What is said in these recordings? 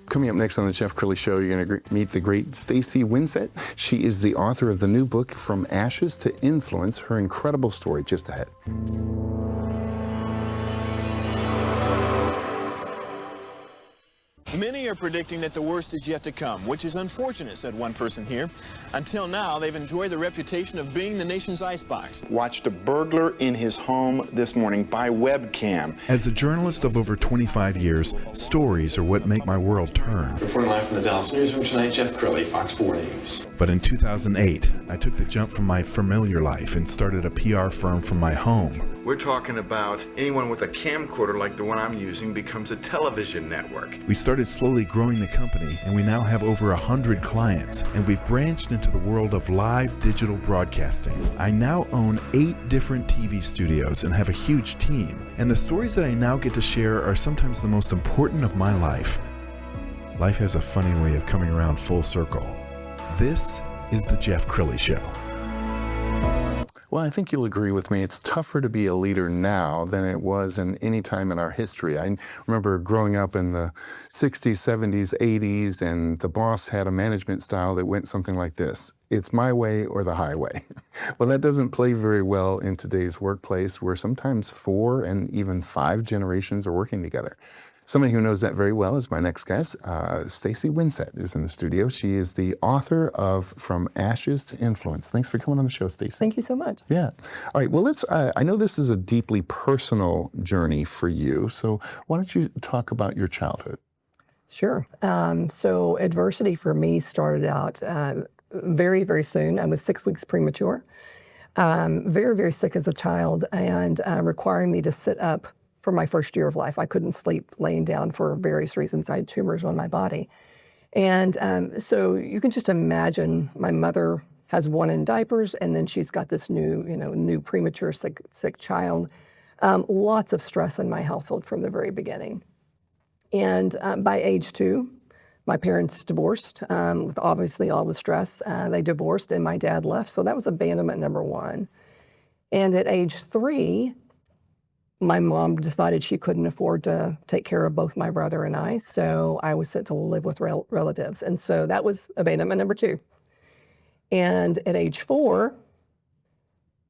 Coming up next on the Jeff Crilley Show, you're going to meet the great Stacy Winsett. She is the author of the new book, From Ashes to Influence. Her incredible story just ahead. Many are predicting that the worst is yet to come, which is unfortunate, said one person here. Until now, they've enjoyed the reputation of being the nation's icebox. Watched a burglar in his home this morning by webcam. As a journalist of over 25 years, stories are what make my world turn. Reporting live from the Dallas newsroom tonight, Jeff Crilley, Fox 4 News. But in 2008, I took the jump from my familiar life and started a PR firm from my home. We're talking about anyone with a camcorder like the one I'm using becomes a television network. We started slowly growing the company, and we now have over 100 clients, and we've branched into the world of live digital broadcasting. I now own 8 different TV studios and have a huge team, and the stories that I now get to share are sometimes the most important of my life. Life has a funny way of coming around full circle. This is the Jeff Crilley Show. Well, I think you'll agree with me. It's tougher to be a leader now than it was in any time in our history. I remember growing up in the 60s, 70s, 80s, and the boss had a management style that went something like this. It's my way or the highway. Well, that doesn't play very well in today's workplace, where sometimes 4 and even 5 generations are working together. Somebody who knows that very well is my next guest. Stacy Winsett is in the studio. She is the author of From Ashes to Influence. Thanks for coming on the show, Stacy. Thank you so much. Yeah. All right. Well, let's. I know this is a deeply personal journey for you. So why don't you talk about your childhood? Sure. So adversity for me started out very, very soon. I was 6 weeks premature, very, very sick as a child, and requiring me to sit up for my first year of life. I couldn't sleep laying down for various reasons. I had tumors on my body. And so you can just imagine my mother has one in diapers, and then she's got this new premature sick child. Lots of stress in my household from the very beginning. And by age 2, my parents divorced with obviously all the stress. They divorced and my dad left. So that was abandonment number 1. And at age 3, my mom decided she couldn't afford to take care of both my brother and I, so I was sent to live with relatives. And so that was abandonment number 2. And at age 4,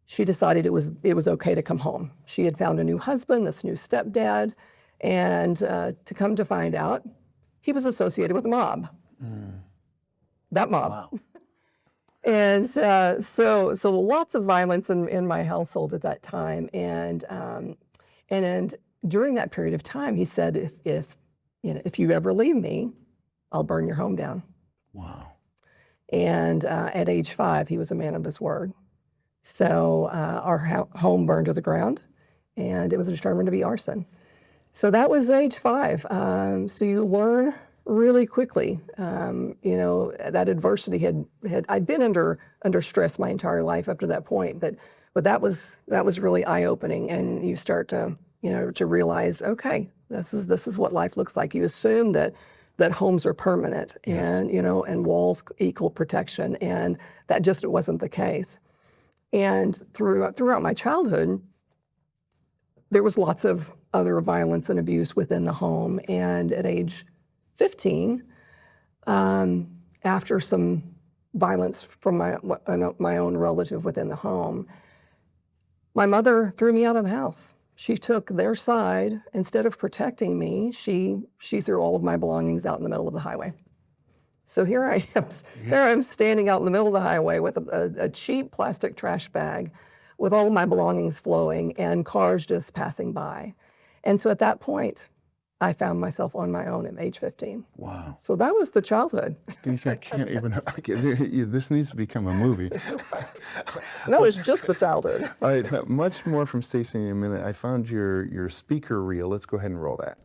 she decided it was okay to come home. She had found a new husband, this new stepdad, and to come to find out, he was associated with the mob. That mob. Wow. And so lots of violence in my household at that time. And during that period of time, he said, if you ever leave me, I'll burn your home down. Wow. And at age 5, he was a man of his word. So our home burned to the ground, and it was determined to be arson. So that was age 5. So you learn really quickly. That adversity I'd been under stress my entire life up to that point, but that was really eye-opening, and you start to realize, okay, this is what life looks like. You assume that homes are permanent, and and walls equal protection, and that just wasn't the case. And throughout my childhood, there was lots of other violence and abuse within the home. And at age 15, after some violence from my own relative within the home, my mother threw me out of the house. She took their side. Instead of protecting me, she threw all of my belongings out in the middle of the highway. So here I am. There I'm standing out in the middle of the highway with a cheap plastic trash bag with all of my belongings flowing and cars just passing by. And so at that point, I found myself on my own at age 15. Wow. So that was the childhood. I can't even, this needs to become a movie. No, it's just the childhood. All right, much more from Stacy in a minute. I found your speaker reel. Let's go ahead and roll that.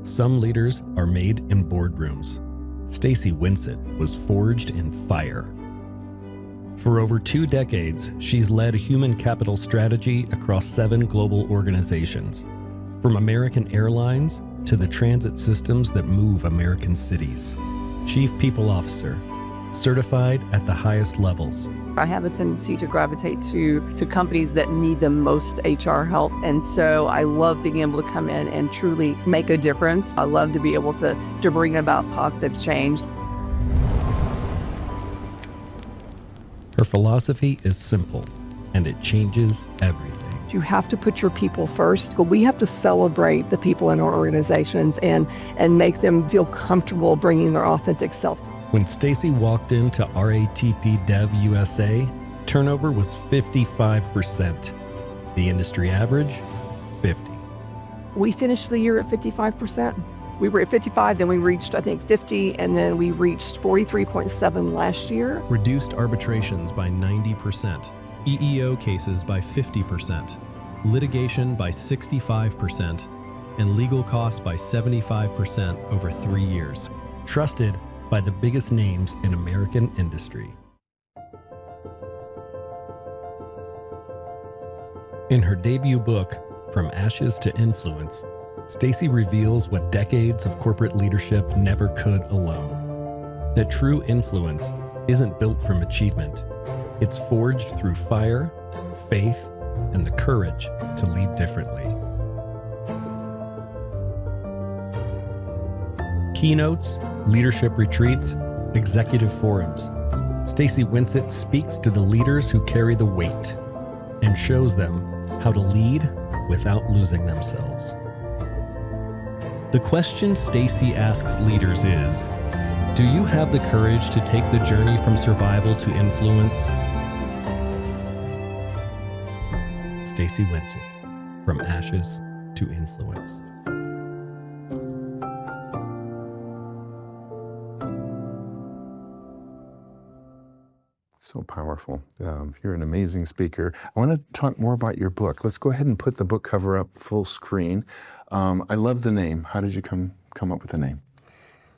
Some leaders are made in boardrooms. Stacy Winsett was forged in fire. For over 2 decades, she's led human capital strategy across 7 global organizations, from American Airlines to the transit systems that move American cities. Chief People Officer, certified at the highest levels. I have a tendency to gravitate to companies that need the most HR help. And so I love being able to come in and truly make a difference. I love to be able to bring about positive change. Her philosophy is simple, and it changes everything. You have to put your people first. We have to celebrate the people in our organizations and make them feel comfortable bringing their authentic selves. When Stacy walked into RATP Dev USA, turnover was 55%. The industry average, 50. We finished the year at 55%. We were at 55, then we reached, I think, 50, and then we reached 43.7 last year. Reduced arbitrations by 90%, EEO cases by 50%, litigation by 65%, and legal costs by 75% over 3 years. Trusted by the biggest names in American industry. In her debut book, From Ashes to Influence, Stacy reveals what decades of corporate leadership never could alone. That true influence isn't built from achievement. It's forged through fire, faith, and the courage to lead differently. Keynotes, leadership retreats, executive forums. Stacy Winsett speaks to the leaders who carry the weight and shows them how to lead without losing themselves. The question Stacy asks leaders is, do you have the courage to take the journey from survival to influence? Stacy Winsett, From Ashes to Influence. So powerful. You're an amazing speaker. I want to talk more about your book. Let's go ahead and put the book cover up full screen. I love the name. How did you come up with the name?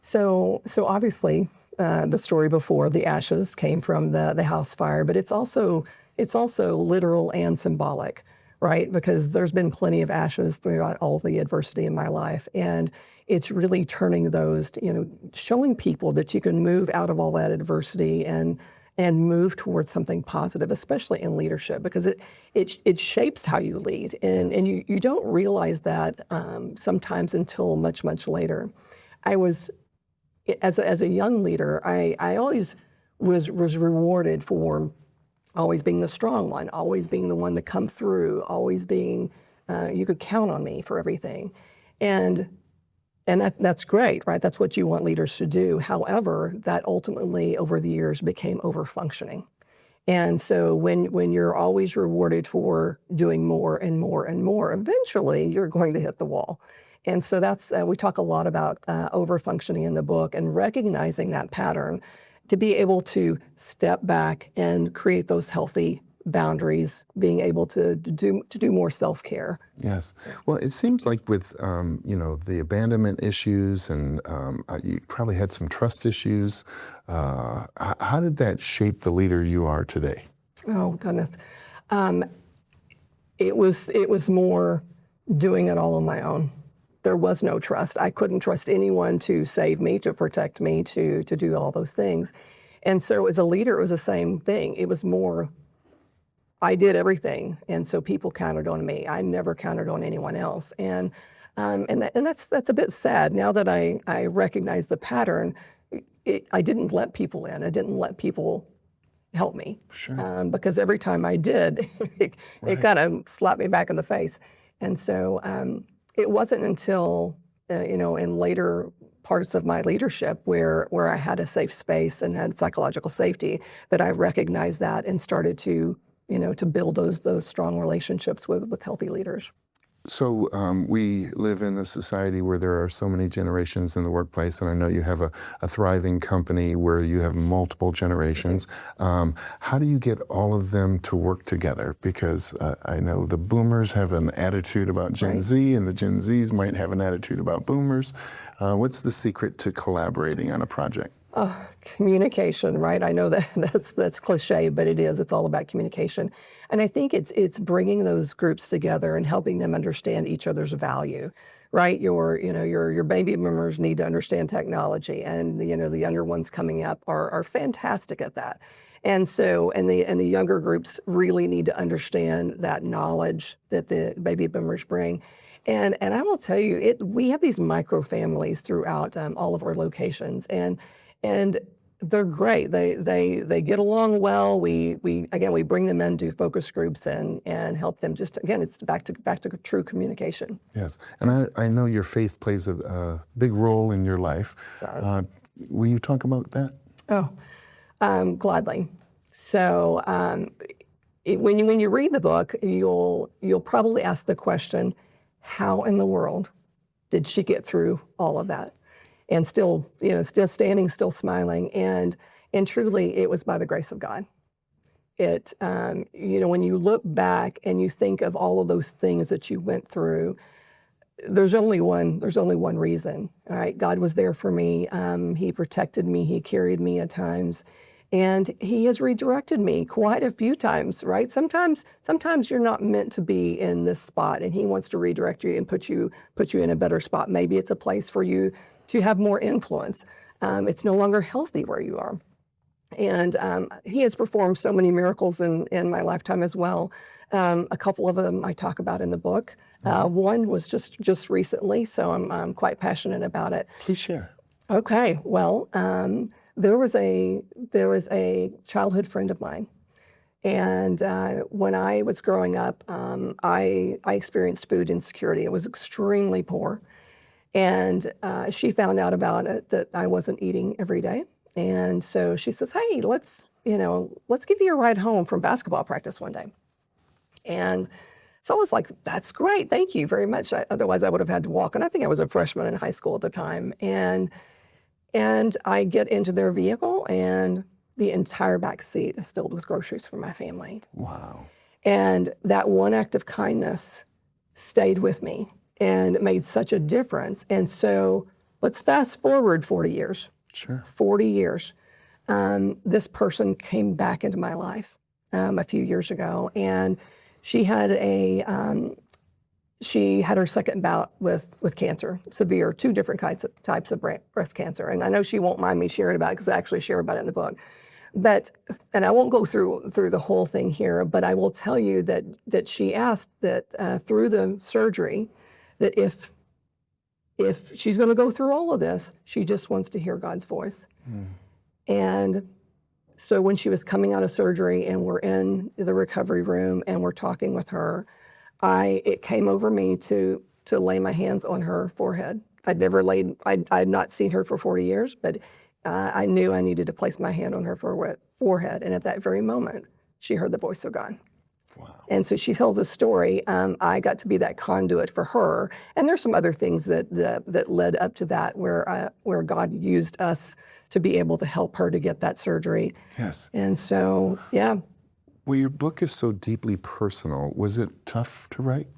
So obviously, the story before, the ashes, came from the house fire, but it's also literal and symbolic, right? Because there's been plenty of ashes throughout all the adversity in my life, and it's really turning those, showing people that you can move out of all that adversity and move towards something positive, especially in leadership, because it shapes how you lead, and you don't realize that sometimes until much later. I was, as a young leader, I always was rewarded for always being the strong one, always being the one to come through, always being you could count on me for everything, and that's great, right? That's what you want leaders to do. However, that ultimately over the years became over-functioning. And so when you're always rewarded for doing more and more and more, eventually you're going to hit the wall. And so that's, we talk a lot about over-functioning in the book and recognizing that pattern to be able to step back and create those healthy boundaries, being able to do more self-care. Yes. Well, it seems like with the abandonment issues, and you probably had some trust issues. How did that shape the leader you are today? Oh goodness, it was more doing it all on my own. There was no trust. I couldn't trust anyone to save me, to protect me, to do all those things. And so as a leader, it was the same thing. It was more, I did everything, and so people counted on me. I never counted on anyone else, and that's a bit sad. Now that I recognize the pattern, I didn't let people in. I didn't let people help me. Sure. Because every time I did, it kind of slapped me back in the face. And so it wasn't until in later parts of my leadership where I had a safe space and had psychological safety that I recognized that and started to build those strong relationships with healthy leaders. So we live in a society where there are so many generations in the workplace, and I know you have a thriving company where you have multiple generations. How do you get all of them to work together? Because I know the boomers have an attitude about Gen Z, and the Gen Zs might have an attitude about boomers. What's the secret to collaborating on a project? Communication, right? I know that's cliche, but it is. It's all about communication. And I think it's bringing those groups together and helping them understand each other's value, right? Your baby boomers need to understand technology, and the younger ones coming up are fantastic at that. And so, and the younger groups really need to understand that knowledge that the baby boomers bring. And I will tell you, we have these micro families throughout all of our locations, and they're great. They get along well. We bring them in, do focus groups, and help them. Just again, it's back to true communication. Yes, and I know your faith plays a big role in your life. Will you talk about that? Gladly. So when you read the book, you'll probably ask the question, how in the world did she get through all of that? And still standing, still smiling. And truly, it was by the grace of God. When you look back and you think of all of those things that you went through, there's only one reason. All right, God was there for me. He protected me. He carried me at times, and He has redirected me quite a few times. Right? Sometimes you're not meant to be in this spot, and He wants to redirect you and put you in a better spot. Maybe it's a place for you to have more influence. It's no longer healthy where you are, and He has performed so many miracles in my lifetime as well. A couple of them I talk about in the book. One was just recently, so I'm quite passionate about it. Please share. Okay, well, there was a childhood friend of mine, and when I was growing up, I experienced food insecurity. I was extremely poor, and she found out about it, that I wasn't eating every day, and so she says, "Hey, let's give you a ride home from basketball practice one day." And so I was like, "That's great, thank you very much." Otherwise, I would have had to walk, and I think I was a freshman in high school at the time. And I get into their vehicle, and the entire back seat is filled with groceries for my family. Wow. And that one act of kindness stayed with me and made such a difference. And so let's fast forward 40 years. Sure. 40 years. This person came back into my life a few years ago, and she had her second bout with cancer, severe, 2 different types of breast cancer. And I know she won't mind me sharing about it, because I actually share about it in the book. And I won't go through the whole thing here, but I will tell you that she asked that through the surgery, that if she's going to go through all of this, she just wants to hear God's voice. And so when she was coming out of surgery and we're in the recovery room and we're talking with her, it came over me to lay my hands on her forehead. I'd not seen her for 40 years, but I knew I needed to place my hand on her forehead. And at that very moment, she heard the voice of God. Wow. And so she tells a story. I got to be that conduit for her. And there's some other things that led up to that, where God used us to be able to help her to get that surgery. Yes. And so, yeah. Well, your book is so deeply personal. Was it tough to write?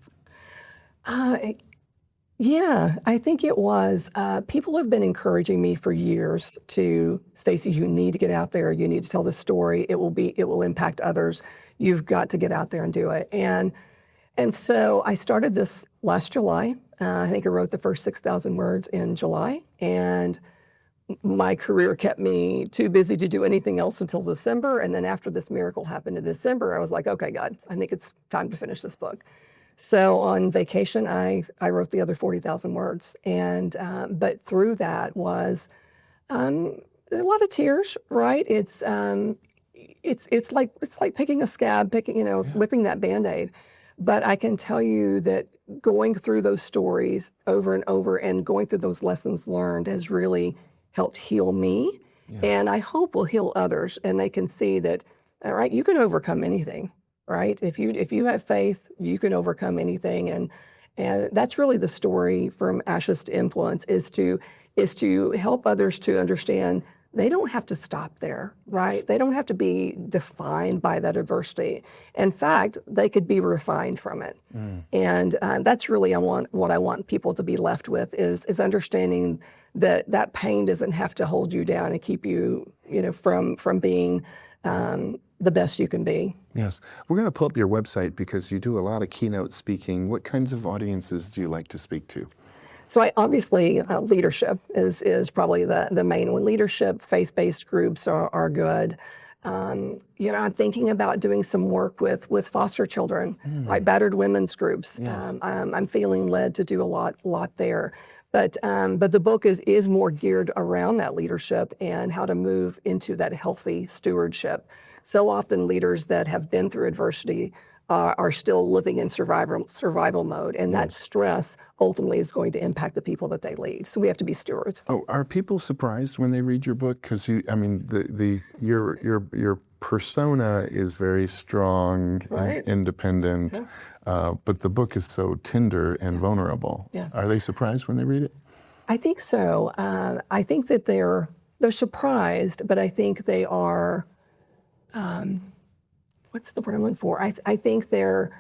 Yeah, I think it was. People have been encouraging me for years to, "Stacy, you need to get out there. You need to tell the story. It will impact others. You've got to get out there and do it." And so I started this last July. I think I wrote the first 6,000 words in July, and my career kept me too busy to do anything else until December. And then after this miracle happened in December, I was like, "Okay, God, I think it's time to finish this book." So on vacation, I wrote the other 40,000 words, and but through that was a lot of tears. Right? It's like picking a scab, whipping that Band-Aid. But I can tell you that going through those stories over and over and going through those lessons learned has really helped heal me, and I hope will heal others, and they can see that, all right, you can overcome anything. Right? If you have faith, you can overcome anything, and that's really the story from Ashes to Influence, is to help others to understand they don't have to stop there, right? They don't have to be defined by that adversity. In fact, they could be refined from it, and that's really what I want people to be left with is understanding that pain doesn't have to hold you down and keep you, from being the best you can be. Yes. We're going to pull up your website because you do a lot of keynote speaking. What kinds of audiences do you like to speak to? So obviously leadership is probably the main one. Leadership, faith-based groups are good. I'm thinking about doing some work with foster children, like battered women's groups. Yes. I'm feeling led to do a lot there. But the book is more geared around that leadership and how to move into that healthy stewardship. So often leaders that have been through adversity are still living in survival mode, and that stress ultimately is going to impact the people that they lead. So we have to be stewards. Oh, are people surprised when they read your book? Because your persona is very strong, Right. independent, but the book is so tender and vulnerable. Yes. Are they surprised when they read it? I think so. I think that they're surprised, but I think they are. What's the word I'm looking for? I think they're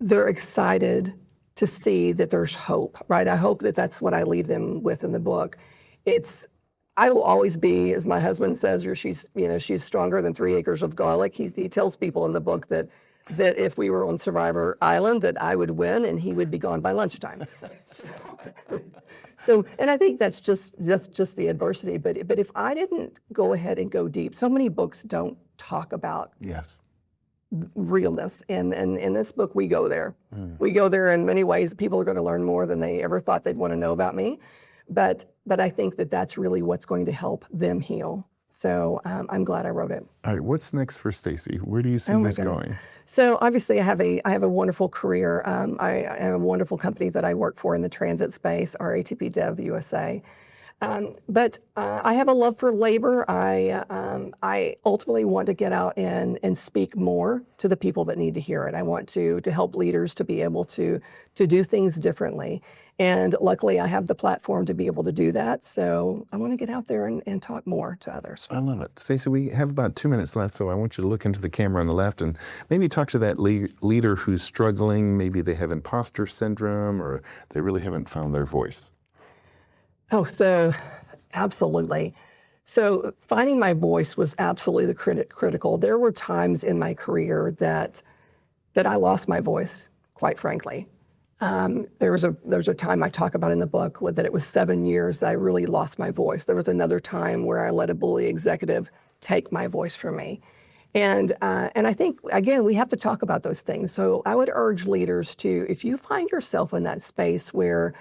excited to see that there's hope, right? I hope that that's what I leave them with in the book. I will always be, as my husband says, she's stronger than 3 acres of garlic. He tells people in the book that if we were on Survivor Island, that I would win and he would be gone by lunchtime. So, and I think that's just the adversity. But if I didn't go ahead and go deep, so many books don't talk about Yes. realness, and in this book we go there. We go there in many ways. People are going to learn more than they ever thought they'd want to know about me, but I think that that's really what's going to help them heal. So I'm glad I wrote it. All right, what's next for Stacy? Where do you see Oh my this goodness. going? So obviously I have a wonderful career. I have a wonderful company that I work for in the transit space, RATP Dev USA. But I have a love for labor. I ultimately want to get out and speak more to the people that need to hear it. I want to help leaders to be able to do things differently. And luckily I have the platform to be able to do that. So I want to get out there and talk more to others. I love it. Stacy, we have about 2 minutes left, so I want you to look into the camera on the left and maybe talk to that leader who's struggling. Maybe they have imposter syndrome or they really haven't found their voice. Oh, so absolutely. So finding my voice was absolutely critical. There were times in my career that I lost my voice, quite frankly. There was a time I talk about in the book that it was 7 years that I really lost my voice. There was another time where I let a bully executive take my voice from me. And I think, again, we have to talk about those things. So I would urge leaders to, if you find yourself in that space where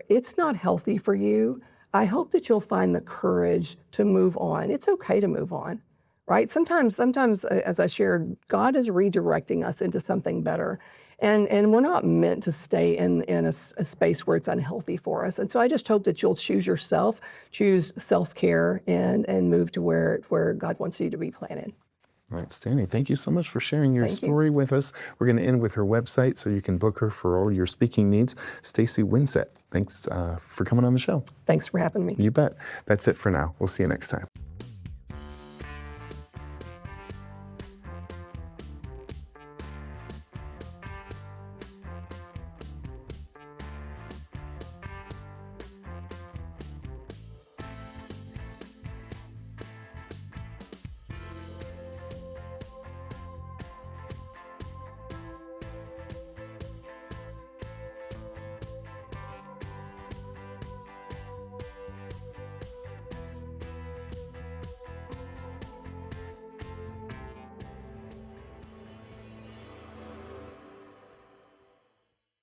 it's not healthy for you, I hope that you'll find the courage to move on. It's okay to move on, right? Sometimes, as I shared, God is redirecting us into something better. And we're not meant to stay in a space where it's unhealthy for us. And so I just hope that you'll choose yourself, choose self-care, and move to where God wants you to be planted. All right, Stanley, thank you so much for sharing your Thank you. story with us. We're going to end with her website so you can book her for all your speaking needs. Stacy Winsett, thanks for coming on the show. Thanks for having me. You bet. That's it for now. We'll see you next time.